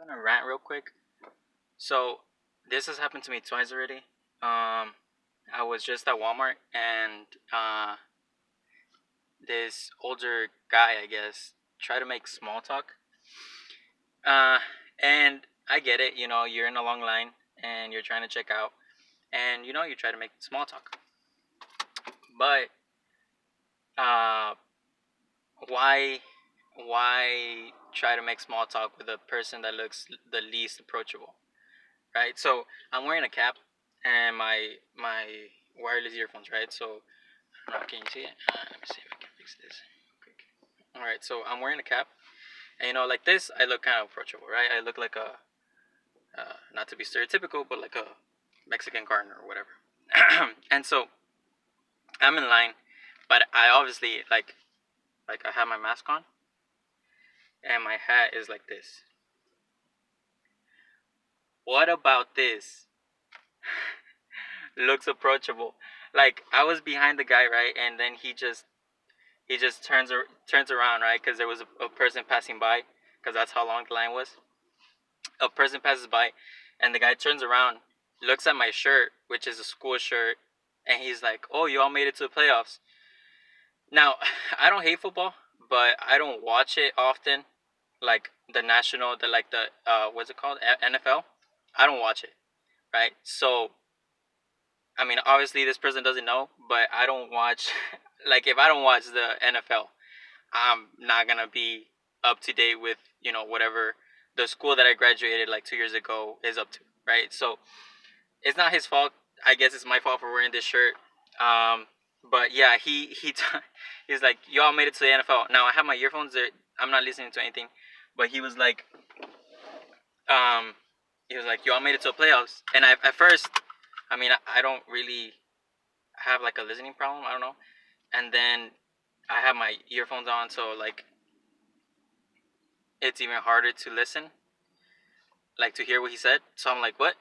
Gonna rant real quick. So this has happened to me twice already. I was just at Walmart and this older guy, I guess, tried to make small talk. Uh, and I get it. You're in a long line and you're trying to check out, and you try to make small talk. But uh, why try to make small talk with a person that looks the least approachable? Right? So I'm wearing a cap and my wireless earphones, right? So I don't know, can you see it? Let me see if I can fix this quick. All right, so I'm wearing a cap, and like this, I look kind of approachable, right? I look like a not to be stereotypical, but like a Mexican gardener or whatever. And so I'm in line, but I obviously like I have my mask on, and my hat is like this. What about this? Looks approachable. Like I was behind the guy, right, and then he just turns around, right, because there was a person passing by, because that's how long the line was. A person passes by, and the guy turns around, looks at my shirt, which is a school shirt, and he's like, "Oh, you all made it to the playoffs." Now, I don't hate football, but I don't watch it often. Like the national, the what's it called, NFL. I don't watch it, right? So I mean, obviously this person doesn't know, but I don't watch. Like if I don't watch the NFL, I'm not gonna be up to date with whatever the school that I graduated like 2 years ago is up to, right? So it's not his fault. I guess it's my fault for wearing this shirt. Um, but yeah, he's like, y'all made it to the NFL. Now I have my earphones there. I'm not listening to anything, but um, he was like, y'all made it to the playoffs. And at first, I mean, I don't really have like a listening problem. I don't know. And then I have my earphones on, so like it's even harder to listen, like to hear what he said. So I'm like, what?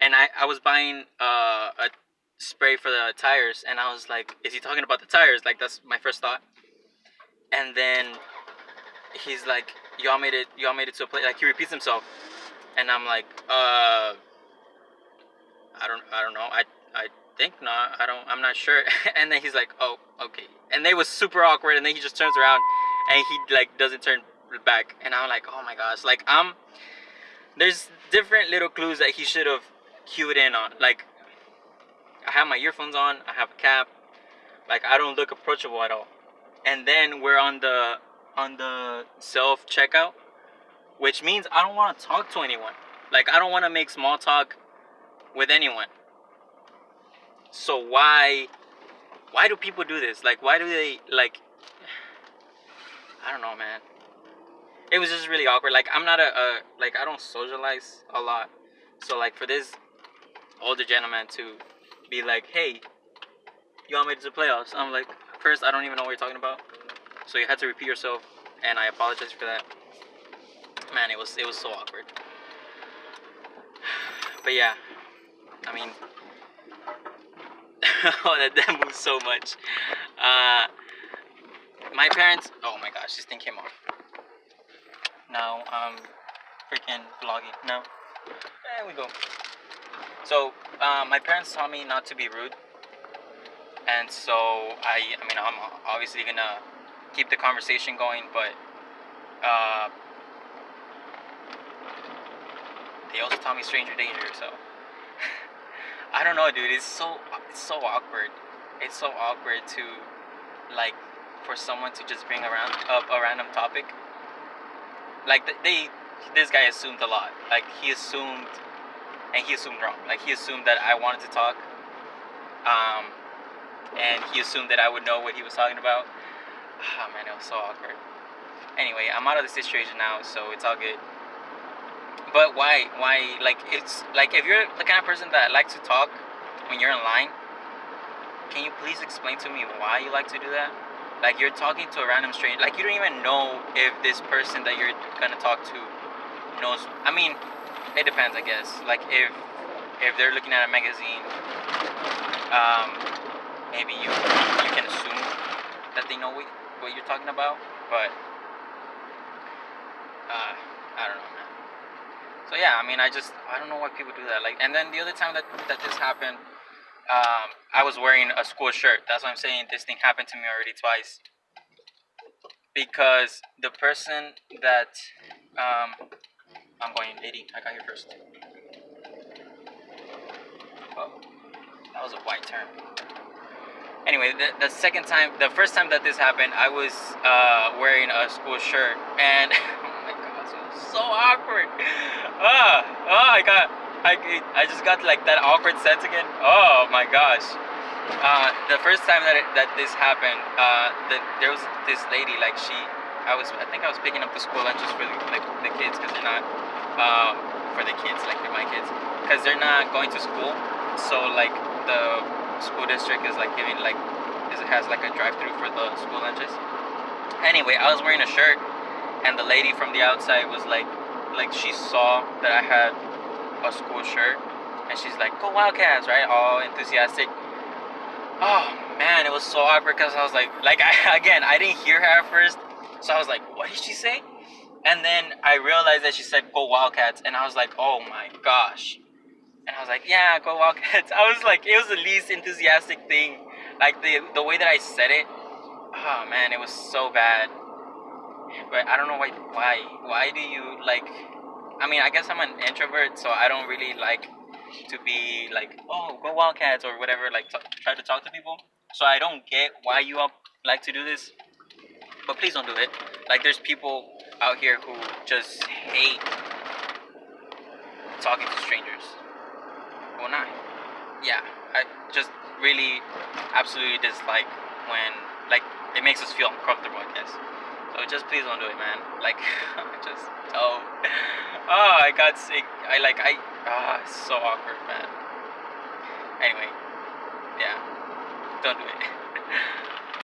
And I was buying a spray for the tires, and I was like, is he talking about the tires? Like that's my first thought. And then he's like, y'all made it to a place. Like he repeats himself, and I'm like, I don't know. I think not. I'm not sure. And then he's like, oh, okay. And they was super awkward. And then he just turns around, and he like doesn't turn back. And I'm like, oh my gosh. Like there's different little clues that he should have cued in on. Like I have my earphones on. I have a cap. Like I don't look approachable at all. And then we're on the self checkout, which means I don't want to talk to anyone. Like I don't want to make small talk with anyone. So why do people do this? Like why do they like? I don't know, man. It was just really awkward. Like I'm not like I don't socialize a lot. So like for this older gentleman to be like, "Hey, you all made it to the playoffs." I'm like, first I don't even know what you're talking about. So you had to repeat yourself, and I apologize for that. Man, it was so awkward. But yeah, I mean, oh that moves so much. Uh, my parents. Oh my gosh, this thing came off. Now freaking vlogging. No, there we go. So my parents taught me not to be rude, and so I mean I'm obviously gonna keep the conversation going, but uh, they also taught me stranger danger. So I don't know, dude. It's so awkward. It's so awkward to like for someone to just bring around up a random topic. Like this guy assumed a lot. Like he assumed wrong. Like he assumed that I wanted to talk, um, and he assumed that I would know what he was talking about. Oh man, it was so awkward. Anyway, I'm out of the situation now, so it's all good. But why? Why? Like it's like if you're the kind of person that likes to talk when you're in line, can you please explain to me why you like to do that? Like you're talking to a random stranger. Like you don't even know if this person that you're gonna talk to knows. I mean, it depends, I guess. Like if they're looking at a magazine, um, maybe you can assume that they know what you're talking about. But I don't know, man. So yeah, I mean, I don't know why people do that. Like, and then the other time that this happened, I was wearing a school shirt. That's what I'm saying. This thing happened to me already twice because the person that I'm going, lady, I got here first. Oh, that was a wide turn. Anyway, the first time that this happened, I was wearing a school shirt, and oh my gosh, it was so awkward. I just got like that awkward sense again. Oh my gosh. The first time that this happened, there was this lady, like I think I was picking up the school lunches for the kids because they're not, for the kids, like they're my kids, because they're not going to school. So like the school district is like giving like, it has like a drive-through for the school lunches. Anyway, I was wearing a shirt, and the lady from the outside was like she saw that I had a school shirt, and she's like, "Go Wildcats!" Right? All enthusiastic. Oh man, it was so awkward because I was like I didn't hear her at first, so I was like, what did she say? And then I realized that she said go Wildcats, and I was like, oh my gosh. And I was like, yeah, go Wildcats. I was like, it was the least enthusiastic thing. Like the way that I said it, oh man, it was so bad. But I don't know why do you like? I mean, I guess I'm an introvert, so I don't really like to be like, oh, go Wildcats or whatever, like try to talk to people. So I don't get why you all like to do this, but please don't do it. Like, there's people out here who just hate talking to strangers. Well, not. Yeah, I just really absolutely dislike when, like, it makes us feel uncomfortable, I guess. So just please don't do it, man. Like, just, oh, I got sick. It's so awkward, man. Anyway, yeah, don't do it.